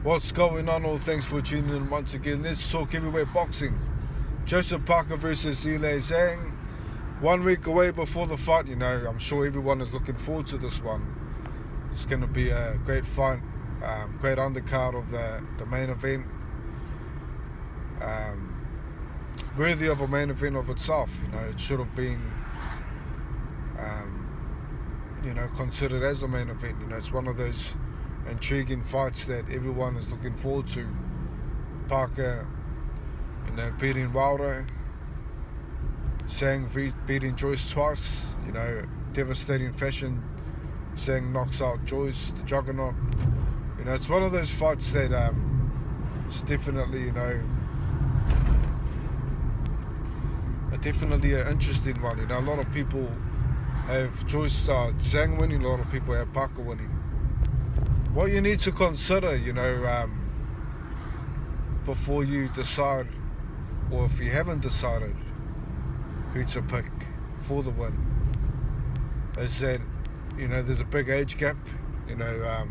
What's going on? All thanks for tuning in once again. Let's talk heavyweight boxing. Joseph Parker versus Zhilei Zhang. 1 week away before the fight. I'm sure everyone is looking forward to this one. It's going to be a great fight, great undercard of the main event. Worthy of a main event of itself. It should have been considered as a main event. It's one of those intriguing fights that everyone is looking forward to. Parker, beating Wilder, Zhang beating Joyce twice, devastating fashion. Zhang knocks out Joyce, the juggernaut. It's one of those fights that it's definitely, definitely an interesting one. A lot of people have Zhang winning, a lot of people have Parker winning. What you need to consider, before you decide, or if you haven't decided who to pick for the win, is that, there's a big age gap. I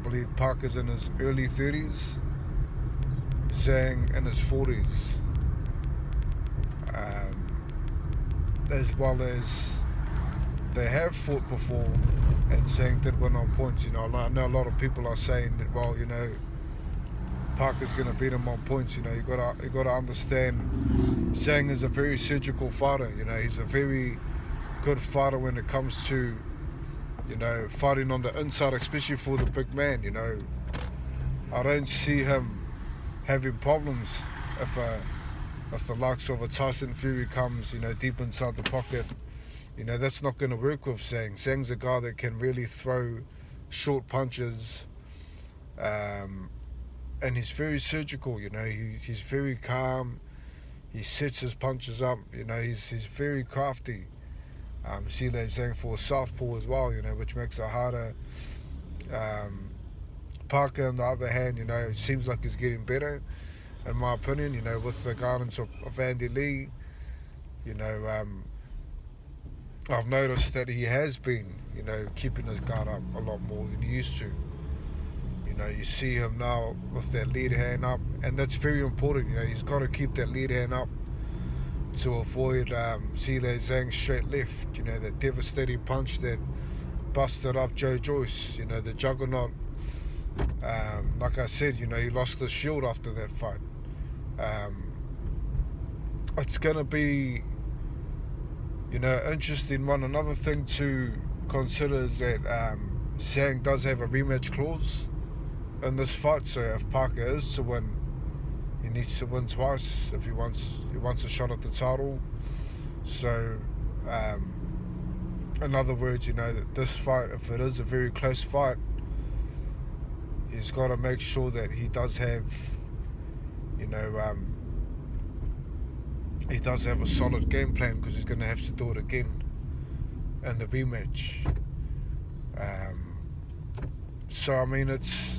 believe Parker's in his early 30s, Zhang in his 40s. As well as they have fought before, and Zhang did win on points. I know a lot of people are saying that, well, Parker's going to beat him on points. You got to understand, Zhang is a very surgical fighter. He's a very good fighter when it comes to, fighting on the inside, especially for the big man. I don't see him having problems if the likes of a Tyson Fury comes, deep inside the pocket. That's not going to work with Zhang. Zhang's a guy that can really throw short punches, and he's very surgical. He's very calm. He sets his punches up. He's very crafty. Zhilei Zhang for a southpaw as well, which makes it harder. Parker, on the other hand, it seems like he's getting better, in my opinion. With the guidance of Andy Lee, I've noticed that he has been, keeping his guard up a lot more than he used to. You see him now with that lead hand up, and that's very important. He's got to keep that lead hand up to avoid Zhilei Zhang's straight left. That devastating punch that busted up Joyce. The juggernaut. Like I said, he lost his shield after that fight. It's going to be, interesting one. Another thing to consider is that Zhang does have a rematch clause in this fight. So if Parker is to win, he needs to win twice if he wants a shot at the title. So in other words, that this fight, if it is a very close fight, he's got to make sure that he does have, he does have a solid game plan, because he's going to have to do it again in the rematch. It's,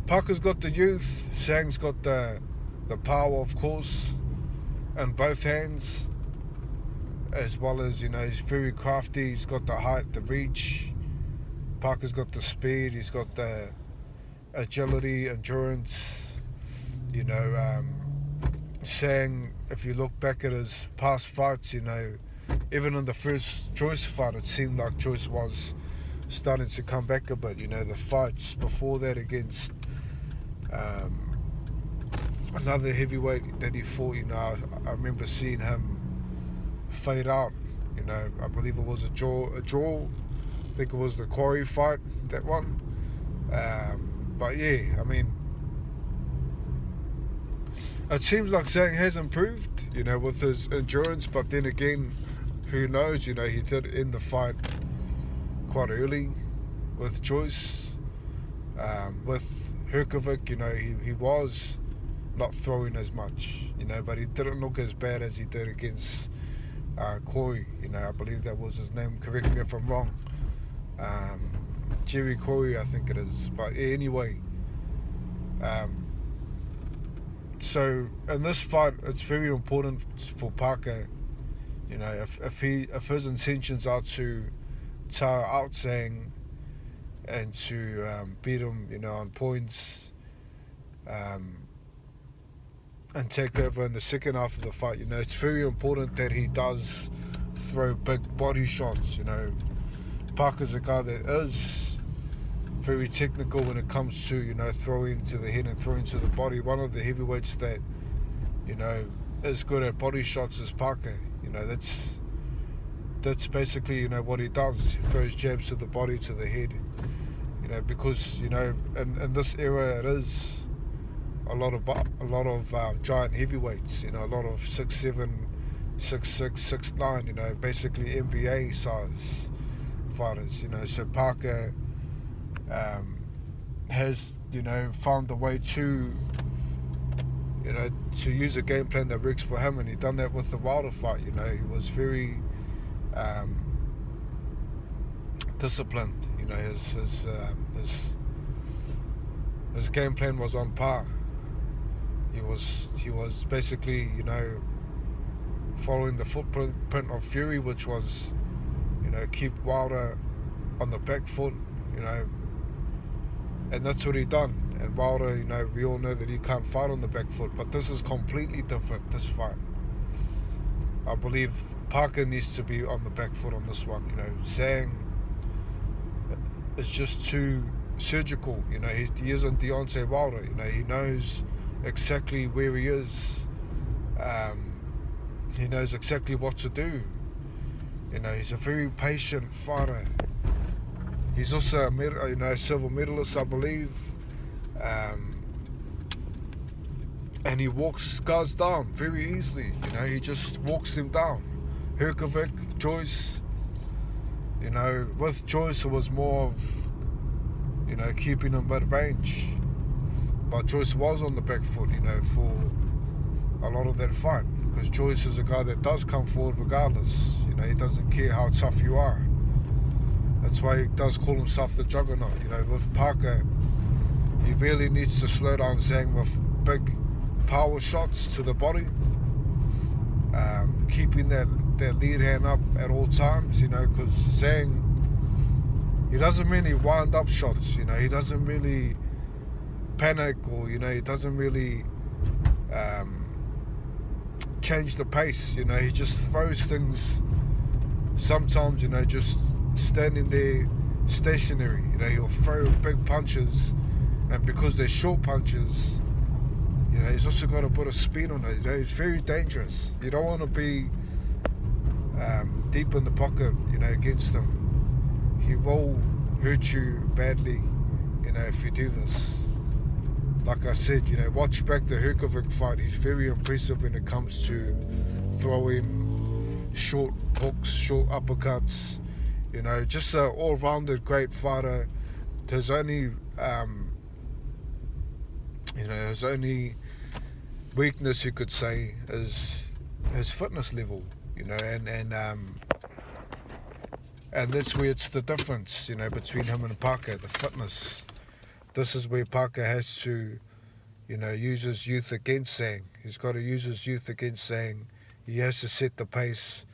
Parker's got the youth, Zhang's got the power, of course, in both hands, as well as, he's very crafty. He's got the height, the reach. Parker's got the speed, he's got the agility, endurance. Zhang, if you look back at his past fights, even in the first Joyce fight, it seemed like Joyce was starting to come back a bit. The fights before that against another heavyweight that he fought, I remember seeing him fade out. I believe it was a draw. I think it was the Corey fight, that one. But yeah, it seems like Zhang has improved, with his endurance. But then again, who knows? He did end the fight quite early with Joyce. With Herkovic, he was not throwing as much, but he didn't look as bad as he did against Corey. I believe that was his name. Correct me if I'm wrong. Jerry Corey, I think it is. But anyway, so in this fight, it's very important for Parker. If his intentions are to tire out Zhang and to beat him, on points, um, and take over in the second half of the fight. It's very important that he does throw big body shots. Parker's a guy that is very technical when it comes to, throwing to the head and throwing to the body. One of the heavyweights that, is good at body shots is Parker. That's basically, what he does. He throws jabs to the body, to the head. Because, in this era it is a lot of giant heavyweights, a lot of 6'7", 6'6", 6'9", basically NBA size fighters, so Parker has, found a way to, to use a game plan that works for him, and he done that with the Wilder fight. He was very disciplined. His game plan was on par. He was basically, following the footprint of Fury, which was, keep Wilder on the back foot, and that's what he done. And Wilder, we all know that he can't fight on the back foot, but this is completely different, this fight. I believe Parker needs to be on the back foot on this one. Zhang is just too surgical. He isn't Deontay Wilder. He knows exactly where he is. He knows exactly what to do. He's a very patient fighter. He's also a silver medalist, I believe. And he walks guys down very easily. He just walks them down. Herkovic, Joyce. With Joyce it was more of, keeping him at range. But Joyce was on the back foot, for a lot of that fight. Because Joyce is a guy that does come forward regardless. He doesn't care how tough you are. That's why he does call himself the juggernaut. With Parker, he really needs to slow down Zhang with big power shots to the body. Keeping that lead hand up at all times, because Zhang, he doesn't really wind up shots, he doesn't really panic, or, he doesn't really change the pace, he just throws things sometimes, just standing there stationary, he'll throw big punches, and because they're short punches, he's also got a bit of speed on it. It's very dangerous. You don't want to be deep in the pocket, against him. He will hurt you badly, if you do this. Like I said, watch back the Herkovic fight. He's very impressive when it comes to throwing short hooks, short uppercuts. Just an all-rounded great fighter. His only weakness, you could say, is his fitness level, and that's where it's the difference, between him and Parker, the fitness. This is where Parker has to, use his youth against Zhang. He's got to use his youth against Zhang. He has to set the pace.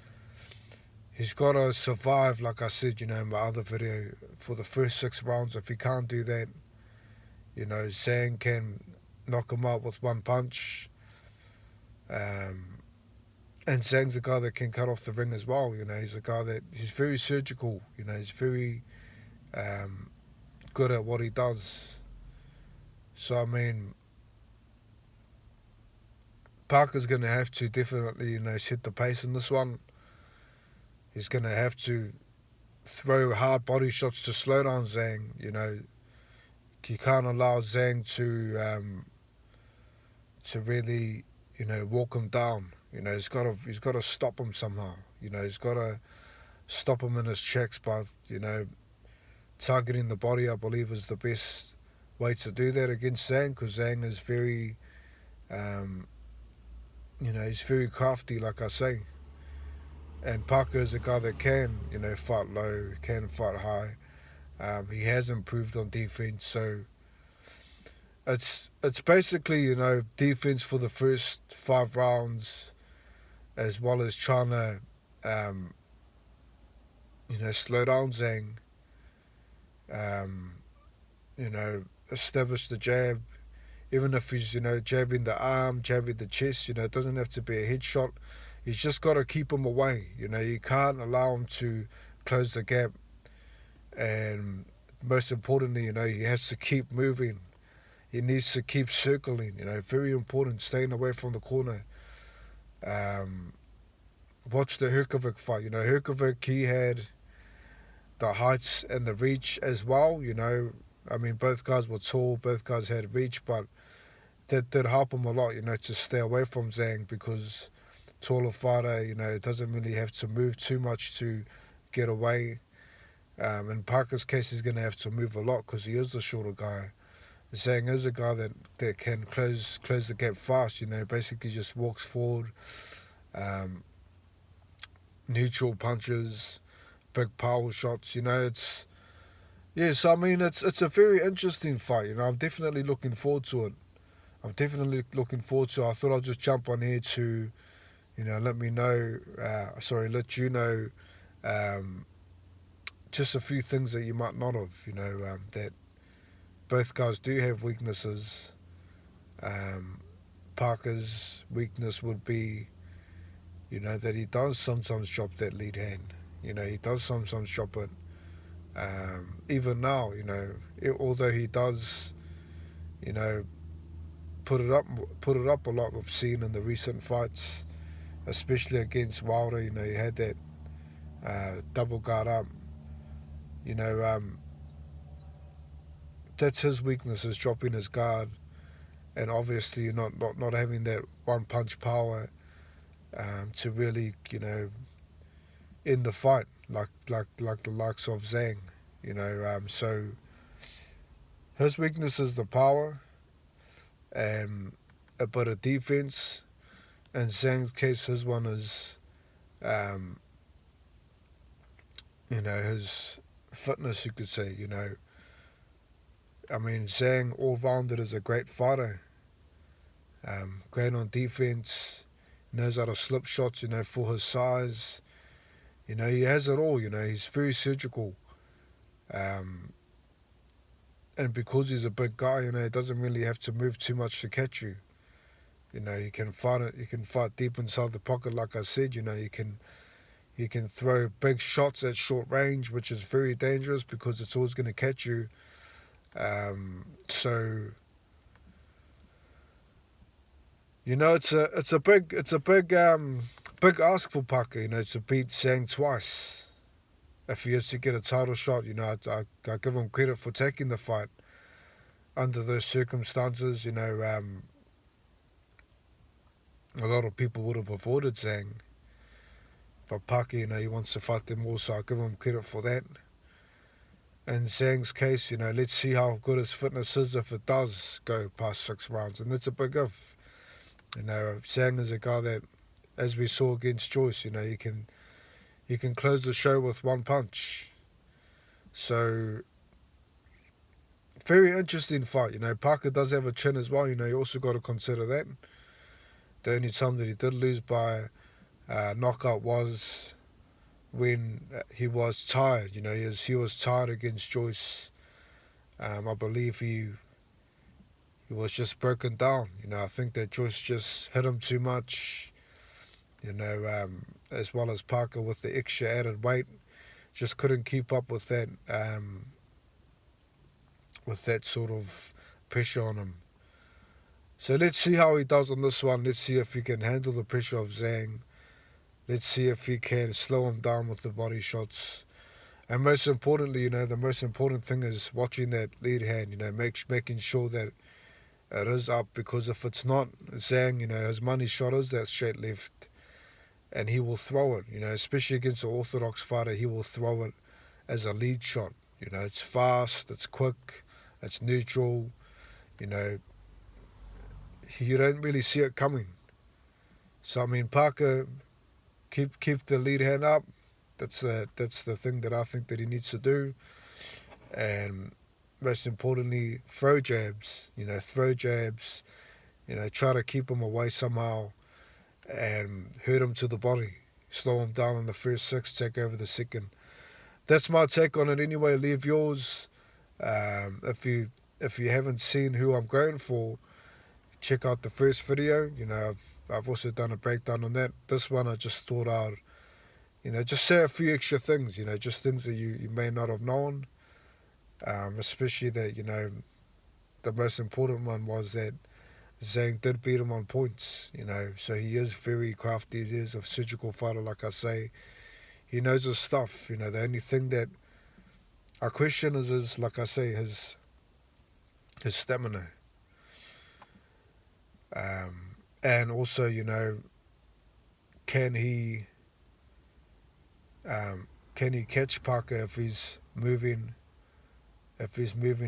He's got to survive, like I said, in my other video, for the first 6 rounds. If he can't do that, Zhang can knock him out with one punch. And Zhang's a guy that can cut off the ring as well. He's a guy that, he's very surgical. He's very good at what he does. So, I mean, Parker's going to have to definitely, set the pace in this one. He's going to have to throw hard body shots to slow down Zhang. You can't allow Zhang to really, walk him down. He's got to stop him somehow. He's got to stop him in his tracks by, targeting the body. I believe is the best way to do that against Zhang, because Zhang is very, he's very crafty, like I say. And Parker is a guy that can, fight low, can fight high. He has improved on defense, so it's basically, defense for the first 5 rounds, as well as trying to, slow down Zhang, Um, establish the jab. Even if he's, jabbing the arm, jabbing the chest, it doesn't have to be a headshot. He's just got to keep him away. You can't allow him to close the gap. And most importantly, he has to keep moving. He needs to keep circling. Very important, staying away from the corner. Um, Watch the Herkovic fight. Herkovic, he had the heights and the reach as well. I mean, both guys were tall, both guys had reach, but that did help him a lot, to stay away from Zhang because taller fighter, doesn't really have to move too much to get away. In Parker's case, he's going to have to move a lot because he is the shorter guy. Zhang is a guy that can close the gap fast, basically just walks forward, um, neutral punches, big power shots. So I mean it's a very interesting fight. I'm definitely looking forward to it. I thought I'll just jump on here to, let me know. Let you know, um, just a few things that you might not have. That both guys do have weaknesses. Um, Parker's weakness would be, that he does sometimes drop that lead hand. He does sometimes drop it. Even now, although he does, you know, put it up a lot. We've seen in the recent fights, especially against Wilder. He had that double guard up. You know, um, that's his weakness, is dropping his guard, and obviously not having that one punch power to really end the fight like the likes of Zhang. So his weakness is the power and a bit of defense. In Zhang's case, his one is um, his fitness, you could say. I mean, Zhang all rounded is a great fighter. Great on defense, knows how to slip shots, for his size. He has it all, he's very surgical. Um, and because he's a big guy, he doesn't really have to move too much to catch you. He can fight it. He can fight deep inside the pocket, like I said. He can throw big shots at short range, which is very dangerous because it's always going to catch you. So it's a big ask for Parker. To beat Zhang twice. If he is to get a title shot, I give him credit for taking the fight under those circumstances. A lot of people would have avoided Zhang, but Parker, he wants to fight them all, so I give him credit for that. In Zhang's case, let's see how good his fitness is if it does go past 6 rounds, and that's a big if. Zhang is a guy that, as we saw against Joyce, he can close the show with one punch. So, very interesting fight. Parker does have a chin as well. You also got to consider that. The only time that he did lose by knockout was when he was tired. He was tired against Joyce. I believe he was just broken down. I think that Joyce just hit him too much. As well as Parker with the extra added weight, just couldn't keep up with that sort of pressure on him. So let's see how he does on this one. Let's see if he can handle the pressure of Zhang. Let's see if he can slow him down with the body shots. And most importantly, the most important thing is watching that lead hand, making sure that it is up, because if it's not, Zhang, his money shot is that straight left. And he will throw it, especially against an orthodox fighter, he will throw it as a lead shot. It's fast, it's quick, it's neutral, you don't really see it coming. So, I mean, Parker, keep the lead hand up. That's the thing that I think that he needs to do. And most importantly, throw jabs. Try to keep him away somehow and hurt him to the body. Slow him down in the first 6, take over the second. That's my take on it anyway. Leave yours. If you haven't seen who I'm going for, check out the first video. I've also done a breakdown on that. This one I just thought I'd just say a few extra things. Just things that you may not have known. Especially that the most important one was that Zhang did beat him on points. So he is very crafty. He is a surgical fighter, like I say. He knows his stuff. The only thing that I question is like I say, his stamina. And also, can he catch Parker if he's moving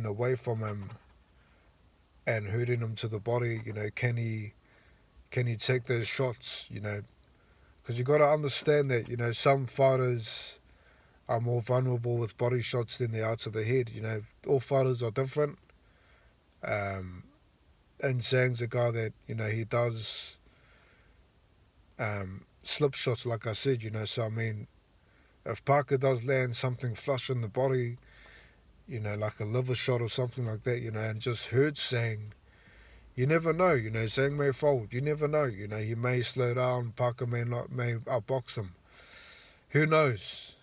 away from him and hurting him to the body? Can he take those shots? Because you got to understand that some fighters are more vulnerable with body shots than they are to the head. All fighters are different. And Zhang's a guy that he does slip shots, like I said. So I mean, if Parker does land something flush in the body, like a liver shot or something like that, and just hurts Zhang, you never know. Zhang may fold. You never know. He may slow down. Parker may outbox him. Who knows?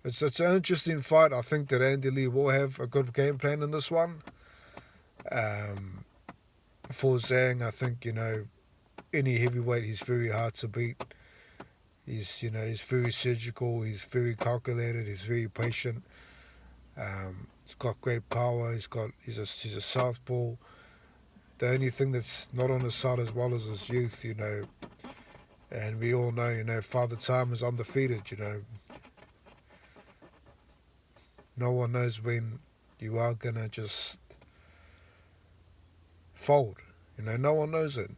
It's an interesting fight. I think that Andy Lee will have a good game plan in this one. For Zhang, I think any heavyweight, he's very hard to beat. He's very surgical. He's very calculated. He's very patient. He's got great power. He's a southpaw. The only thing that's not on his side as well is his youth. And we all know Father Time is undefeated. No one knows when you are gonna just fold. No one knows it.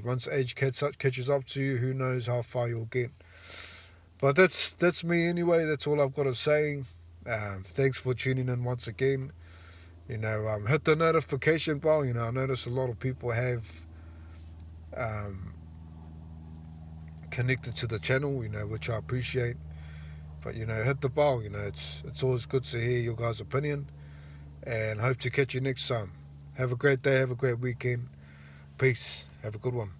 Once age catches up to you, who knows how far you'll get. But that's me anyway. That's all I've got to say. Thanks for tuning in once again. Hit the notification bell. I notice a lot of people have connected to the channel, which I appreciate. But hit the bell. It's always good to hear your guys' opinion, and hope to catch you next time. Have a great day. Have a great weekend. Peace. Have a good one.